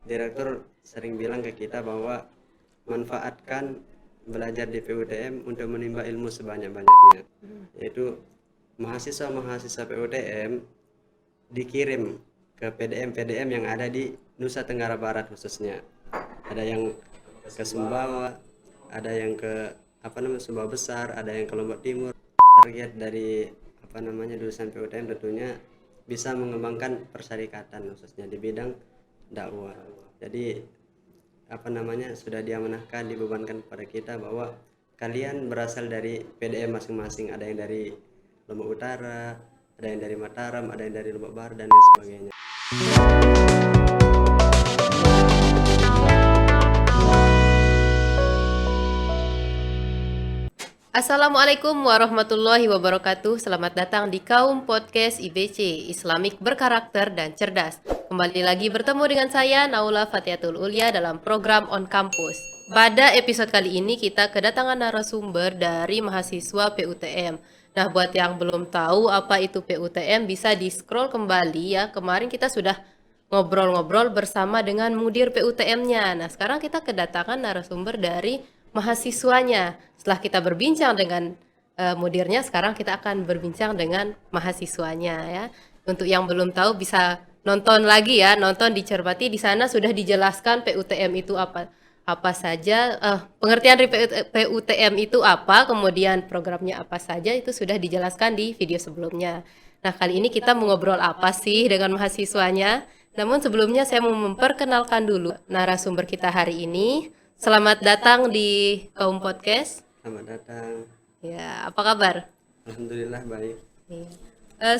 direktur sering bilang ke kita bahwa manfaatkan belajar di PUTM untuk menimba ilmu sebanyak-banyaknya, yaitu mahasiswa-mahasiswa PUTM dikirim ke PDM-PDM yang ada di Nusa Tenggara Barat khususnya. Ada yang ke Sumbawa, ada yang ke Sumbawa Besar, ada yang ke Lombok Timur. Target dari lulusan PUTM tentunya bisa mengembangkan persyarikatan khususnya di bidang dakwah. Jadi sudah diamanahkan, dibebankan kepada kita bahwa kalian berasal dari PDM masing-masing, ada yang dari Lombok Utara, ada yang dari Mataram, ada yang dari Lombok Barat dan lain sebagainya. Assalamualaikum warahmatullahi wabarakatuh. Selamat datang di Kaum Podcast IBC, Islamik berkarakter dan cerdas. Kembali lagi bertemu dengan saya, Naula Fatiatul Ulia, dalam program On Campus. Pada episode kali ini kita kedatangan narasumber dari mahasiswa PUTM. Nah, buat yang belum tahu apa itu PUTM, bisa di-scroll kembali ya. Kemarin kita sudah ngobrol-ngobrol bersama dengan mudir PUTM-nya. Nah, sekarang kita kedatangan narasumber dari mahasiswanya. Setelah kita berbincang dengan mudirnya, sekarang kita akan berbincang dengan mahasiswanya ya. Untuk yang belum tahu bisa nonton lagi ya, nonton dicermati, di sana sudah dijelaskan PUTM itu apa saja, pengertian dari PUTM itu apa, kemudian programnya apa saja, itu sudah dijelaskan di video sebelumnya. Nah, kali ini kita mau ngobrol apa sih dengan mahasiswanya? Namun sebelumnya saya mau memperkenalkan dulu narasumber kita hari ini. Selamat datang di Kaum Podcast. Selamat datang. Ya, apa kabar? Alhamdulillah baik. Iya.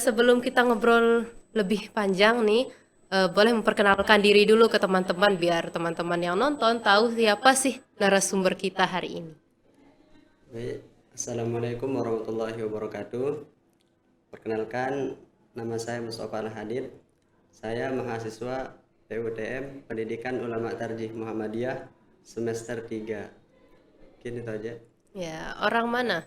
Sebelum kita ngobrol lebih panjang nih, boleh memperkenalkan diri dulu ke teman-teman biar teman-teman yang nonton tahu siapa sih narasumber kita hari ini. Baik. Assalamualaikum warahmatullahi wabarakatuh. Perkenalkan, nama saya Mustafa Al-Hadid. Saya mahasiswa PUTM Pendidikan Ulama Tarjih Muhammadiyah semester 3. Mungkin itu aja. Ya, orang mana?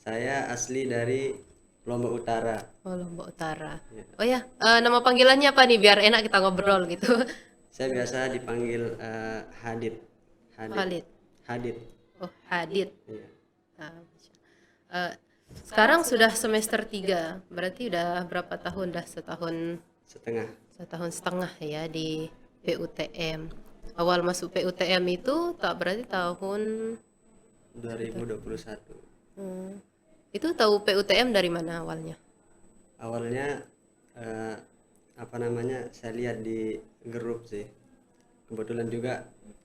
Saya asli dari Lombok Utara. Oh, Lombok Utara. Ya. Oh ya, nama panggilannya apa nih biar enak kita ngobrol gitu. Saya biasa dipanggil Hadid. Khalid. Hadid. Oh, Hadid. Ya. Uh, Sekarang sudah semester 3, berarti udah berapa tahun? Dah setahun setengah ya di PUTM. Awal masuk PUTM itu berarti tahun 2021. Itu tahu PUTM dari mana awalnya? Awalnya saya lihat di grup sih. Kebetulan juga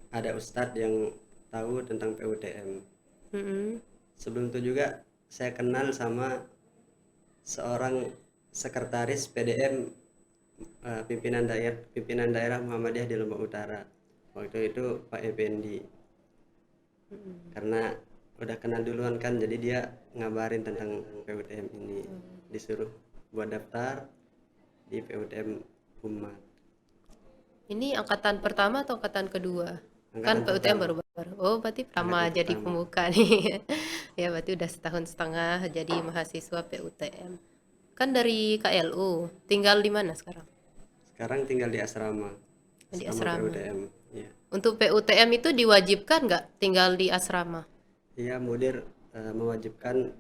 ada ustadz yang tahu tentang PUTM. Sebelum itu juga saya kenal sama seorang sekretaris PDM pimpinan daerah Muhammadiyah di Lombok Utara. Waktu itu Pak Effendi. Karena udah kenal duluan kan, jadi dia ngabarin tentang PUTM ini. Disuruh buat daftar di PUTM Umat. Ini angkatan pertama atau angkatan kedua? Angkatan Kan PUTM pertama. baru-baru. Oh, berarti pertama Angkatan jadi pertama. pembuka nih. Ya, berarti udah setahun setengah jadi mahasiswa PUTM. Kan dari KLU. Tinggal di mana sekarang? Sekarang tinggal di asrama. Di asrama. PUTM. Ya. Untuk PUTM itu diwajibkan nggak tinggal di asrama? Iya, mudir mewajibkan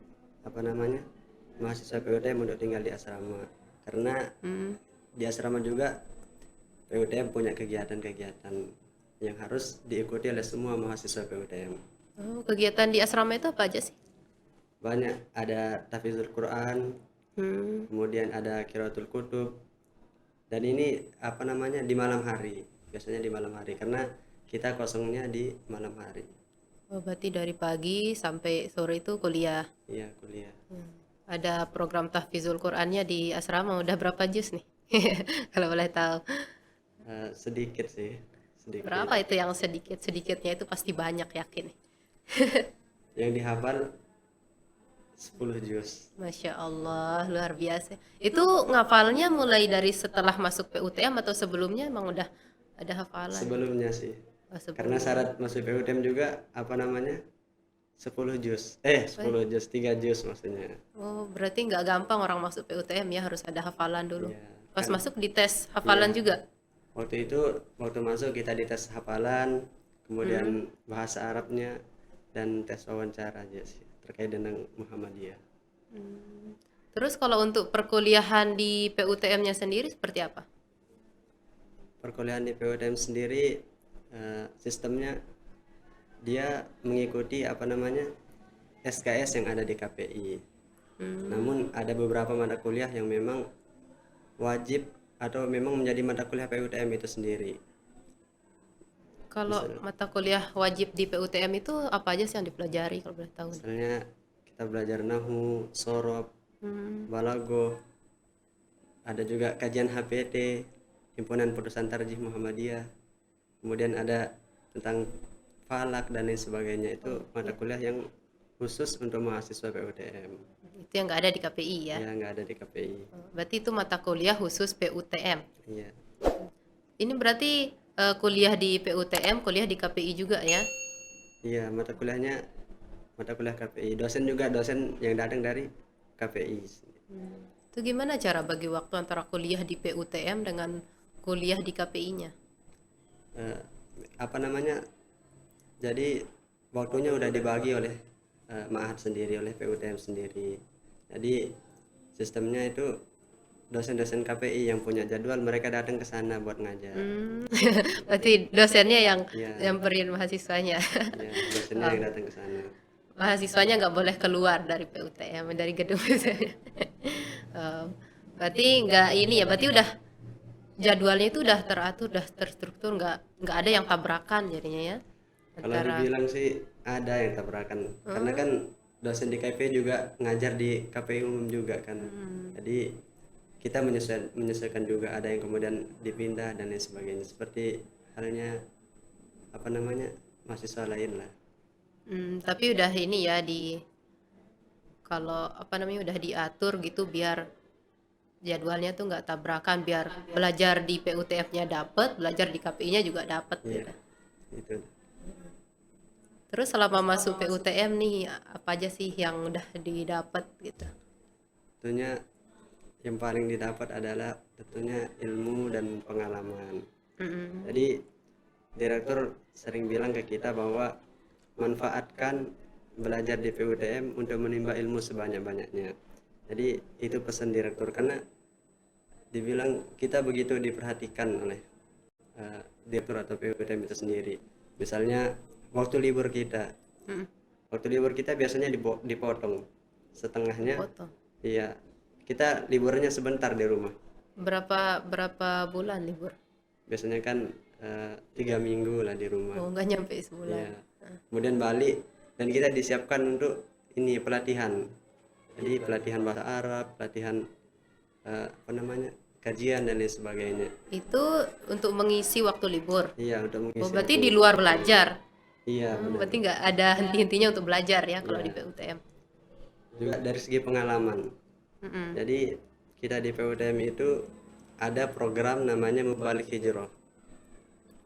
mahasiswa PUTM untuk tinggal di asrama. Karena di asrama juga PUTM punya kegiatan-kegiatan yang harus diikuti oleh semua mahasiswa PUTM. Oh, kegiatan di asrama itu apa aja sih? Banyak, ada tahfizul Quran, kemudian ada qiraatul kutub, dan ini di malam hari, biasanya di malam hari karena kita kosongnya di malam hari. Oh, berarti dari pagi sampai sore itu kuliah. Iya, kuliah. Ada program tahfizul Qurannya di asrama, udah berapa juz nih? Kalau boleh tahu. Sedikit sih, sedikit. Berapa itu yang sedikit? Sedikitnya itu pasti banyak, yakin. Yang dihafal 10 juz. Masya Allah, luar biasa. Itu ngafalnya mulai dari setelah masuk PUTM atau sebelumnya emang udah ada hafalan? Sebelumnya sih. Oh, sebelum. Karena syarat masuk PUTM juga 10 juz. 10 juz, 3 juz maksudnya. Oh, berarti nggak gampang orang masuk PUTM ya, harus ada hafalan dulu. Iya, Pas kan. masuk dites hafalan Iya. juga? Waktu masuk kita dites hafalan, kemudian bahasa Arabnya dan tes wawancara aja sih terkait dengan Muhammadiyah. Terus kalau untuk perkuliahan di PUTM-nya sendiri seperti apa? Perkuliahan di PUTM sendiri sistemnya dia mengikuti SKS yang ada di KPI. Namun ada beberapa mata kuliah yang memang wajib atau memang menjadi mata kuliah PUTM itu sendiri. Kalau mata kuliah wajib di PUTM itu apa aja sih yang dipelajari kalau boleh tahu? Misalnya kita belajar nahu, sorob, balago, ada juga kajian HPT, Himpunan Putusan Tarjih Muhammadiyah, kemudian ada tentang falak dan lain sebagainya. Itu mata kuliah yang khusus untuk mahasiswa PUTM. Itu yang nggak ada di KPI ya? Ya, nggak ada di KPI. Berarti itu mata kuliah khusus PUTM. Iya. Ini berarti kuliah di PUTM, kuliah di KPI juga ya? Iya, mata kuliahnya mata kuliah KPI. Dosen juga dosen yang datang dari KPI. Itu gimana cara bagi waktu antara kuliah di PUTM dengan kuliah di KPI-nya? Jadi waktunya udah dibagi oleh Ma'had sendiri, oleh PUTM sendiri. Jadi sistemnya itu dosen-dosen KPI yang punya jadwal, mereka datang ke sana buat ngajar. Berarti dosennya yang Iya. nyamperin mahasiswanya. Ya, dosennya yang datang ke sana. Mahasiswanya nggak boleh keluar dari PUTM, dari gedung PUTM. Berarti nggak ini ya, berarti udah jadwalnya itu udah teratur, udah terstruktur, nggak ada yang tabrakan jadinya ya? Kalau dibilang sih ada yang tabrakan, karena kan dosen di KPI juga ngajar di KPI umum juga kan. Jadi kita menyesuaikan juga, ada yang kemudian dipindah dan lain sebagainya, seperti halnya mahasiswa lain lah. Tapi udah ini ya kalau udah diatur gitu biar jadwalnya tuh nggak tabrakan, biar belajar di PUTF-nya dapet, belajar di KPI-nya juga dapet Iya, gitu. itu. Terus selama masuk PUTM nih apa aja sih yang udah didapat gitu? Tentunya yang paling didapat adalah tentunya ilmu dan pengalaman. Jadi direktur sering bilang ke kita bahwa manfaatkan belajar di PUTM untuk menimba ilmu sebanyak-banyaknya. Jadi itu pesan direktur, karena dibilang kita begitu diperhatikan oleh direktur atau PUTM itu sendiri. Misalnya waktu libur kita biasanya dipotong setengahnya. Foto. Iya, kita liburnya sebentar di rumah. Berapa bulan libur? Biasanya kan 3 minggu lah di rumah. Oh, nggak nyampe sebulan. Iya. Kemudian balik dan kita disiapkan untuk ini pelatihan. Jadi pelatihan bahasa Arab, pelatihan kajian dan lain sebagainya. Itu untuk mengisi waktu libur. Iya, untuk mengisi. Oh, berarti di luar belajar. Iya, benar. Berarti nggak ada henti-hentinya untuk belajar ya kalau Iya. di PUTM. Juga dari segi pengalaman. Jadi kita di PUTM itu ada program namanya Mubalik Hijrah.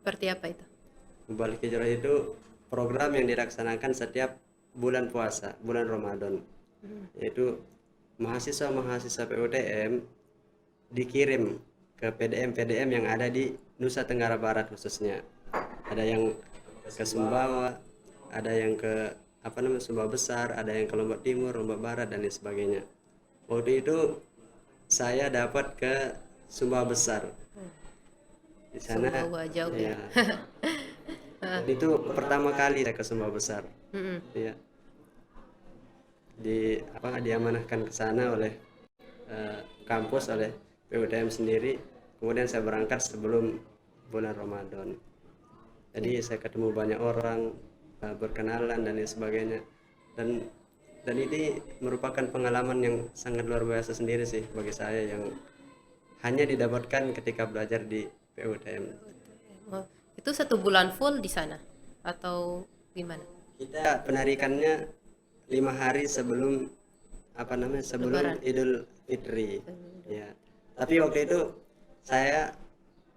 Seperti apa itu? Mubalik Hijrah itu program yang dilaksanakan setiap bulan puasa, bulan Ramadan. Yaitu mahasiswa-mahasiswa PUTM dikirim ke PDM-PDM yang ada di Nusa Tenggara Barat khususnya. Ada yang ke Sumbawa, ada yang ke Sumbawa Besar, ada yang ke Lombok Timur, Lombok Barat dan lain sebagainya. Waktu itu saya dapat ke Sumbawa Besar. Di sana Sumbawa jauh ya. itu pertama kali saya ke Sumbawa Besar. Iya. Diamanahkan ke sana oleh kampus, oleh PUTM sendiri. Kemudian saya berangkat sebelum bulan Ramadan. Jadi saya ketemu banyak orang, berkenalan dan lain sebagainya. Dan ini merupakan pengalaman yang sangat luar biasa sendiri sih bagi saya, yang hanya didapatkan ketika belajar di PUTM. Oh, itu 1 bulan full di sana atau gimana? Kita penarikannya 5 hari sebelum Lebaran. Idul Fitri. Ya. Tapi waktu itu saya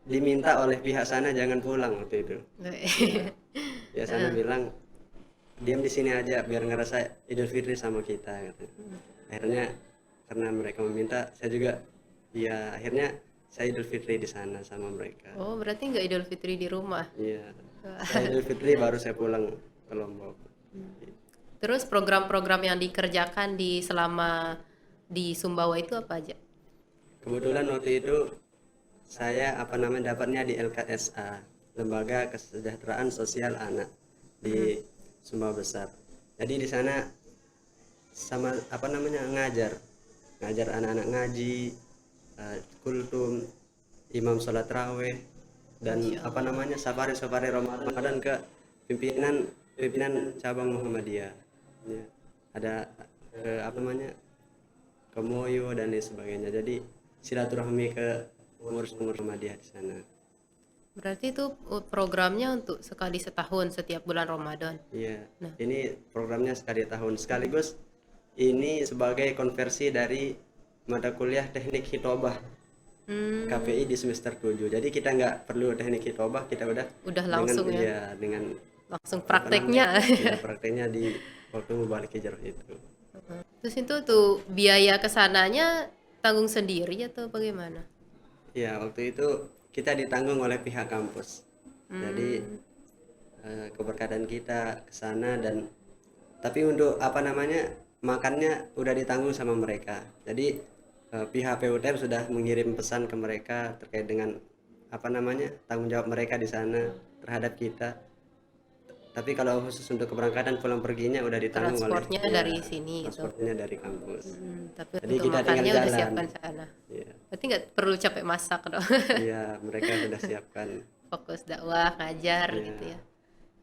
diminta oleh pihak sana jangan pulang waktu itu. Pihak sana bilang diam di sini aja biar ngerasa Idul Fitri sama kita gitu. Akhirnya karena mereka meminta, saya juga akhirnya saya Idul Fitri di sana sama mereka. Oh, berarti nggak Idul Fitri di rumah. Iya. Saya Idul Fitri baru saya pulang ke Lombok. Terus program-program yang dikerjakan selama di Sumbawa itu apa aja? Kebetulan waktu itu saya dapatnya di LKSA, Lembaga Kesejahteraan Sosial Anak di Sumbawa Besar. Jadi di sana sama ngajar anak-anak ngaji, kultum, imam sholat raweh, dan safari Ramadan ke pimpinan cabang Muhammadiyah. Ya, ada ke Moyo dan lain sebagainya. Jadi silaturahmi ke pengurus-pengurus Muhammadiyah di sana. Berarti itu programnya untuk sekali setahun setiap bulan Ramadan. Iya. Nah. Ini programnya sekali tahun. Sekaligus ini sebagai konversi dari mata kuliah teknik hitobah KPI di semester 7. Jadi kita nggak perlu teknik hitobah, kita udah langsung dengan langsung prakteknya. Prakteknya di waktu mubalik hijrah itu. Terus itu tuh biaya kesananya tanggung sendiri atau bagaimana? Ya, waktu itu kita ditanggung oleh pihak kampus. Jadi keberkatan kita ke sana, dan tapi untuk makannya udah ditanggung sama mereka. Jadi pihak PUTM sudah mengirim pesan ke mereka terkait dengan tanggung jawab mereka di sana terhadap kita. Tapi kalau khusus untuk keberangkatan pulang perginya udah ditanggung transportnya oleh dari sini transportnya dari kampus. Tapi Jadi untuk kita makannya tinggal udah jalan. siapkan sana. Iya. Berarti nggak perlu capek masak dong. Iya, mereka sudah siapkan. Fokus dakwah, ngajar Iya. gitu ya.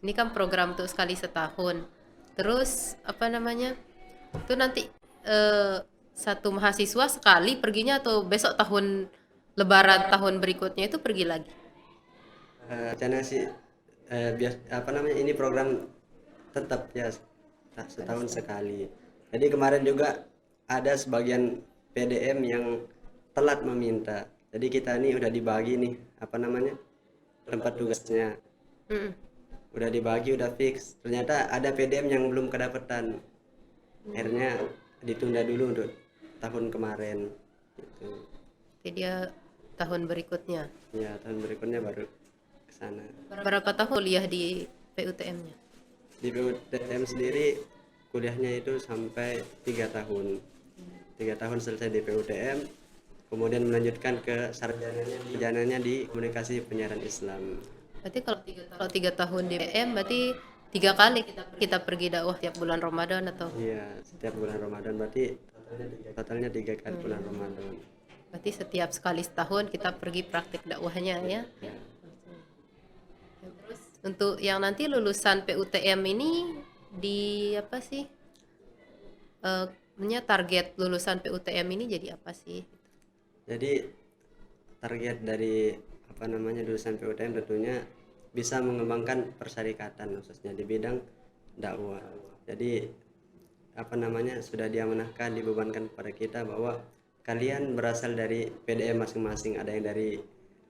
Ini kan program untuk sekali setahun. Terus itu nanti satu mahasiswa sekali perginya atau besok tahun Lebaran tahun berikutnya itu pergi lagi? Rencana sih ini program tetap ya setahun sekali. Jadi kemarin juga ada sebagian PDM yang telat meminta. Jadi kita ini udah dibagi nih tempat tugasnya. Udah dibagi, udah fix. Ternyata ada PDM yang belum kedapatan. Akhirnya ditunda dulu untuk tahun kemarin gitu. Jadi dia tahun berikutnya. Ya, tahun berikutnya baru ke sana. Berapa tahun kuliah di PUTM-nya? Di PUTM sendiri kuliahnya itu sampai 3 tahun. 3 tahun selesai di PUTM, kemudian melanjutkan ke sarjananya di Komunikasi Penyiaran Islam. Berarti kalau 3 tahun di PUTM berarti 3 kali kita pergi dakwah tiap bulan Ramadan atau? Iya, setiap bulan Ramadan, berarti totalnya 3 kali bulan Ramadan. Berarti setiap sekali setahun kita pergi praktik dakwahnya ya. Ya. Terus untuk yang nanti lulusan PUTM ini di apa sih? Target lulusan PUTM ini jadi apa sih? Jadi target dari lulusan PUTM tentunya bisa mengembangkan persyarikatan khususnya di bidang dakwah. Jadi sudah diamanahkan, dibebankan kepada kita bahwa kalian berasal dari PDM masing-masing, ada yang dari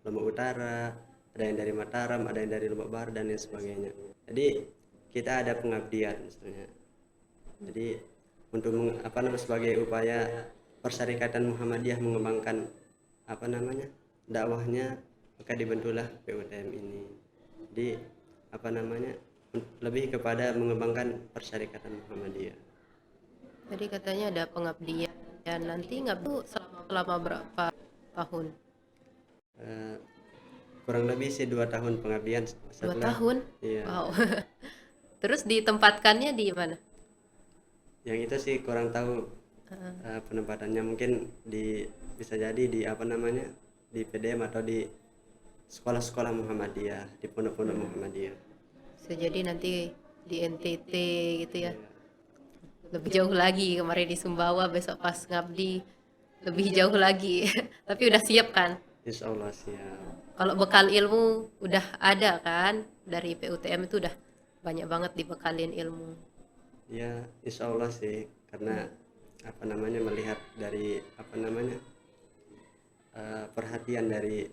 Lombok Utara, ada yang dari Mataram, ada yang dari Lombok Barat dan lain sebagainya. Jadi kita ada pengabdian misalnya. Jadi untuk sebagai upaya persyarikatan Muhammadiyah mengembangkan dakwahnya, maka dibentuklah PUTM ini. Jadi lebih kepada mengembangkan persyarikatan Muhammadiyah. Jadi katanya ada pengabdian dan nanti ngabdu selama berapa tahun? Kurang lebih sih 2 tahun pengabdian. 2 tahun? Iya. Wow. Terus ditempatkannya di mana? Yang itu sih kurang tahu penempatannya, mungkin bisa jadi di di PDM atau di sekolah-sekolah Muhammadiyah, di pondok-pondok Muhammadiyah. Bisa jadi nanti di NTT gitu ya. Lebih jauh lagi, kemarin di Sumbawa, besok pas ngabdi lebih jauh lagi. Tapi udah siap kan? Insya Allah siap. Kalau bekal ilmu udah ada kan? Dari PUTM itu udah banyak banget dibekalin ilmu. Ya, insya Allah sih, karena melihat dari perhatian dari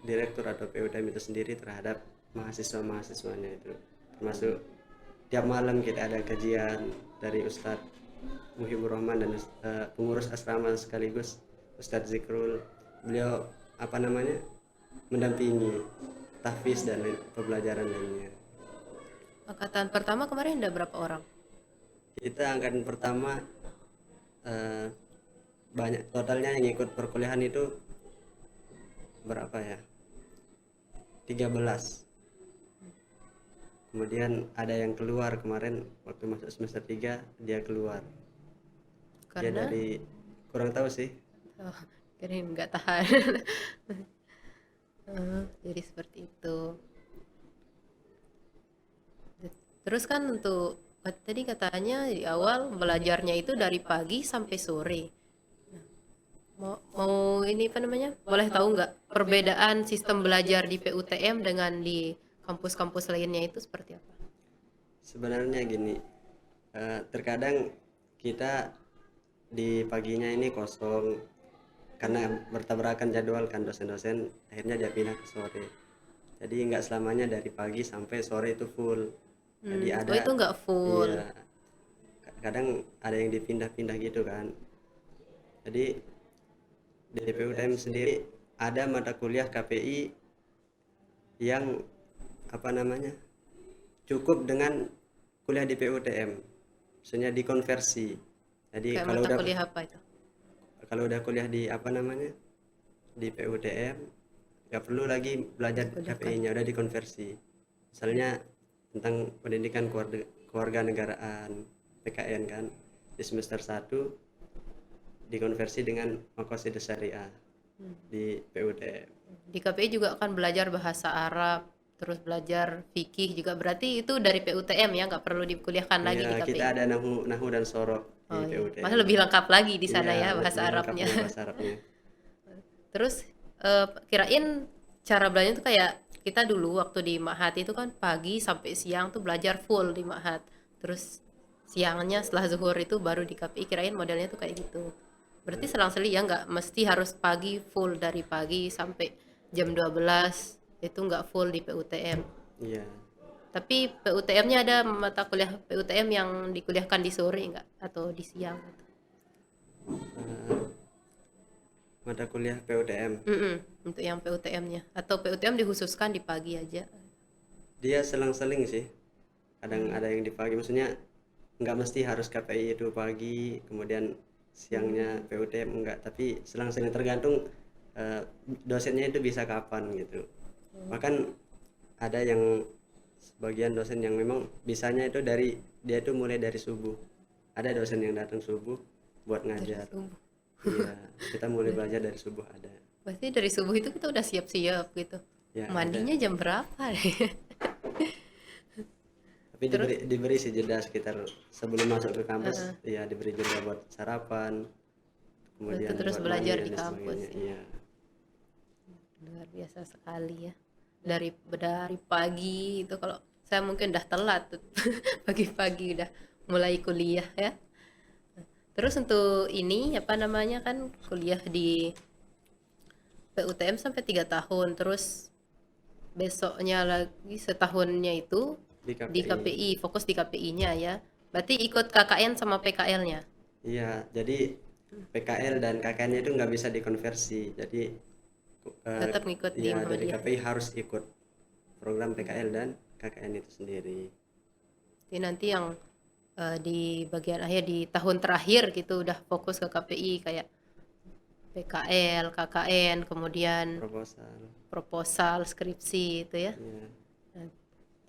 direktur atau PUTM itu sendiri terhadap mahasiswa-mahasiswanya itu, termasuk tiap malam kita ada kajian dari Ustadz Muhibur Rahman dan pengurus asrama sekaligus Ustadz Zikrul. Beliau apa namanya, mendampingi tahfiz dan pembelajaran lainnya. Angkatan pertama kemarin ada berapa orang? Kita angkatan pertama eh, banyak, totalnya yang ikut perkuliahan itu berapa ya, 13. Kemudian ada yang keluar kemarin waktu masuk semester 3, dia keluar. Dia Karena dari, kurang tahu sih. oh, kirain nggak tahan. Jadi seperti itu. Terus kan untuk tadi katanya di awal belajarnya itu dari pagi sampai sore. Mau ini apa namanya? Boleh tahu nggak perbedaan sistem belajar di PUTM dengan di kampus-kampus lainnya itu seperti apa? Sebenarnya gini, terkadang kita di paginya ini kosong karena bertabrakan jadwal kan, dosen-dosen akhirnya dia pindah ke sore. Jadi nggak selamanya dari pagi sampai sore itu full. Jadi Oh ada, itu nggak full. iya, kadang ada yang dipindah-pindah gitu kan. Jadi di PUTM sendiri ada mata kuliah KPI yang apa namanya, cukup dengan kuliah di PUTM, maksudnya dikonversi. Jadi Kayak kalau mata udah kuliah apa itu? kuliah di apa namanya, di PUTM, nggak perlu lagi belajar Kuliahkan. KPI-nya, udah dikonversi. Misalnya tentang pendidikan keluarga negaraan, PKN kan, di semester 1 dikonversi dengan Maqasidus Syariah di PUTM. Di KPI juga akan belajar bahasa Arab, terus belajar fikih juga. Berarti itu dari PUTM ya, nggak perlu dikuliahkan lagi di Iya, KPI. kita ada nahu dan sorok di Oh iya. PUTM. Malah lebih lengkap lagi di sana Iya, ya bahasa lebih lengkap Arabnya. dengan bahasa Arabnya. Terus kirain cara belajar itu kayak kita dulu waktu di Ma'had itu kan pagi sampai siang tuh belajar full di Ma'had. Terus siangnya setelah zuhur itu baru di KPI, kirain modelnya tuh kayak gitu. Berarti selang-seli ya, nggak mesti harus pagi full dari pagi sampai jam 12 itu nggak full di PUTM. Iya. Tapi PUTM-nya ada mata kuliah PUTM yang dikuliahkan di sore nggak atau di siang? Eh, mata kuliah PUTM Untuk yang PUTM-nya atau PUTM dikhususkan di pagi aja. dia selang-seling sih, kadang ada yang di pagi, maksudnya nggak mesti harus KPI itu pagi kemudian siangnya PUTM, enggak, tapi selang-seling, tergantung dosennya itu bisa kapan gitu. Bahkan ada yang sebagian dosen yang memang bisanya itu dari, dia itu mulai dari subuh. Ada dosen yang datang subuh buat ngajar. Subuh. Iya, kita mulai belajar dari subuh ada. Berarti dari subuh itu kita udah siap-siap gitu. Ya, Mandinya jam berapa deh? tapi diberi sih jeda sekitar sebelum masuk ke kampus, ya diberi jeda buat sarapan, kemudian Terus buat belajar mandi di dan kampus. sebagainya. Iya. Luar biasa sekali ya. Dari pagi itu kalau saya mungkin udah telat tuh. Pagi-pagi udah mulai kuliah ya. Terus untuk ini apa namanya kan kuliah di PUTM sampai 3 tahun, terus besoknya lagi setahunnya itu Di di KPI. KPI, fokus di KPI-nya ya. Berarti ikut KKN sama PKL-nya. Iya, jadi PKL dan KKN itu nggak bisa dikonversi. Jadi Tetap ngikut di ya dari Muhammadiyah. KPI harus ikut program PKL dan KKN itu sendiri. Jadi nanti yang di bagian akhir di tahun terakhir gitu udah fokus ke KPI kayak PKL, KKN, kemudian Proposal. proposal, skripsi itu ya. Iya. Nah,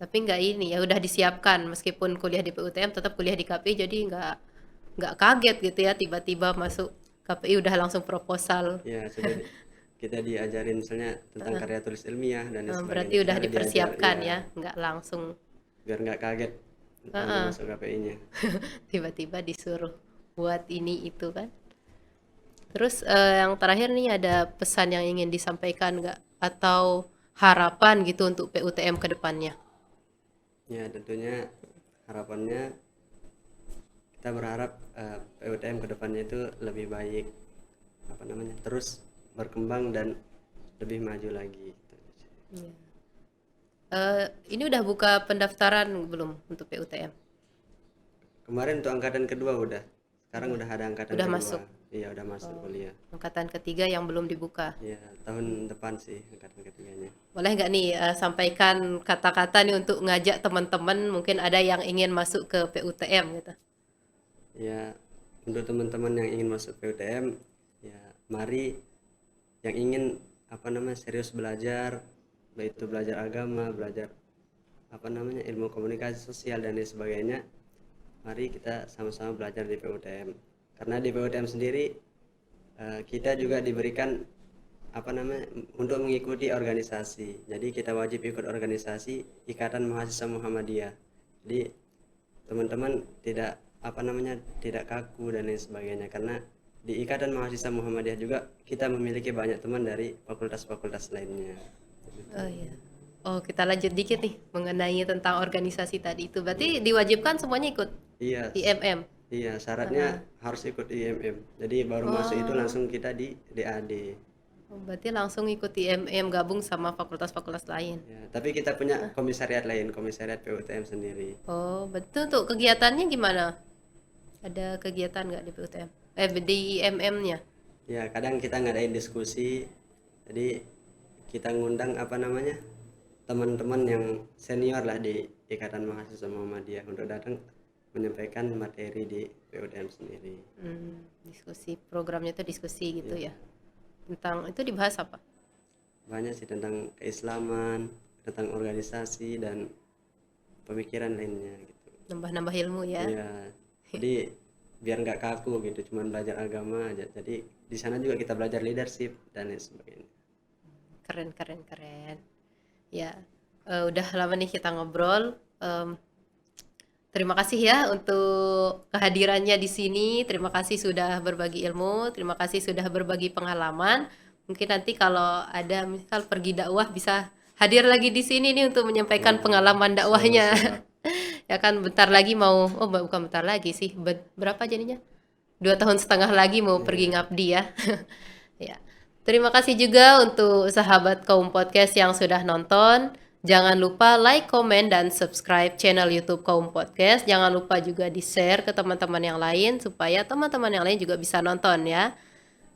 tapi nggak ini ya udah disiapkan meskipun kuliah di PUTM tetap kuliah di KPI, jadi nggak kaget gitu ya tiba-tiba masuk KPI udah langsung proposal. Ya, sudah kita diajarin misalnya tentang karya tulis ilmiah dan sebagainya. Berarti udah Kita dipersiapkan diajar, ya, nggak langsung biar nggak kaget nanti masuk KPI-nya. tiba-tiba disuruh buat ini itu kan. Terus yang terakhir nih ada pesan yang ingin disampaikan nggak atau harapan gitu untuk PUTM ke depannya? Ya, tentunya harapannya kita berharap PUTM ke depannya itu lebih baik, apa namanya, terus berkembang dan lebih maju lagi. Iya. Ini udah buka pendaftaran belum untuk PUTM? Kemarin untuk angkatan kedua udah, sekarang udah ada angkatan Udah kedua. masuk. Iya udah masuk kuliah. Angkatan ketiga yang belum dibuka. Iya tahun depan sih angkatan ketiganya. Boleh nggak nih sampaikan kata-kata nih untuk ngajak teman-teman mungkin ada yang ingin masuk ke PUTM gitu. Ya untuk teman-teman yang ingin masuk PUTM, ya mari yang ingin apa namanya serius belajar, baik itu belajar agama, belajar apa namanya ilmu komunikasi sosial dan lain sebagainya, mari kita sama-sama belajar di PUTM. Karena di PUTM sendiri kita juga diberikan apa namanya untuk mengikuti organisasi. Jadi kita wajib ikut organisasi Ikatan Mahasiswa Muhammadiyah. Jadi teman-teman tidak apa namanya tidak kaku dan lain sebagainya, karena di Ikatan Mahasiswa Muhammadiyah juga kita memiliki banyak teman dari fakultas-fakultas lainnya. Oh iya. Oh, kita lanjut dikit nih mengenai tentang organisasi tadi itu. Berarti diwajibkan semuanya ikut Iya, IMM. iya syaratnya harus ikut IMM. Jadi baru masuk itu langsung kita di DAD. Oh, berarti langsung ikut IMM gabung sama fakultas-fakultas lain. Ya, tapi kita punya komisariat lain, komisariat PUTM sendiri. Oh, betul tuh kegiatannya gimana? Ada kegiatan nggak di PUTM? Di IMM-nya? Ya, kadang kita ngadain diskusi. Jadi kita ngundang apa namanya teman-teman yang senior lah di Ikatan Mahasiswa Muhammadiyah untuk datang menyampaikan materi di PUTM sendiri. Diskusi, programnya itu diskusi gitu ya. Tentang itu dibahas apa? Banyak sih tentang keislaman, tentang organisasi dan pemikiran lainnya gitu. Nambah-nambah ilmu ya. Iya. Jadi biar nggak kaku gitu, cuman belajar agama aja. Jadi di sana juga kita belajar leadership dan lain sebagainya. Keren, keren, keren. Ya, udah lama nih kita ngobrol. Terima kasih ya untuk kehadirannya di sini. Terima kasih sudah berbagi ilmu. Terima kasih sudah berbagi pengalaman. Mungkin nanti kalau ada misal pergi dakwah bisa hadir lagi di sini nih untuk menyampaikan pengalaman dakwahnya. Ya kan bentar lagi mau, oh bukan bentar lagi sih, berapa jadinya? 2 tahun setengah lagi mau pergi ngabdi ya. Ya. Terima kasih juga untuk sahabat Kaum Podcast yang sudah nonton. Jangan lupa like, komen, dan subscribe channel YouTube Kaum Podcast. Jangan lupa juga di-share ke teman-teman yang lain supaya teman-teman yang lain juga bisa nonton ya.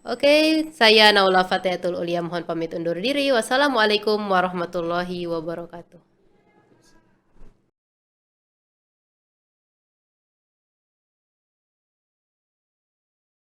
Oke, saya Naula Fatiatul Ulia mohon pamit undur diri. Wassalamualaikum warahmatullahi wabarakatuh.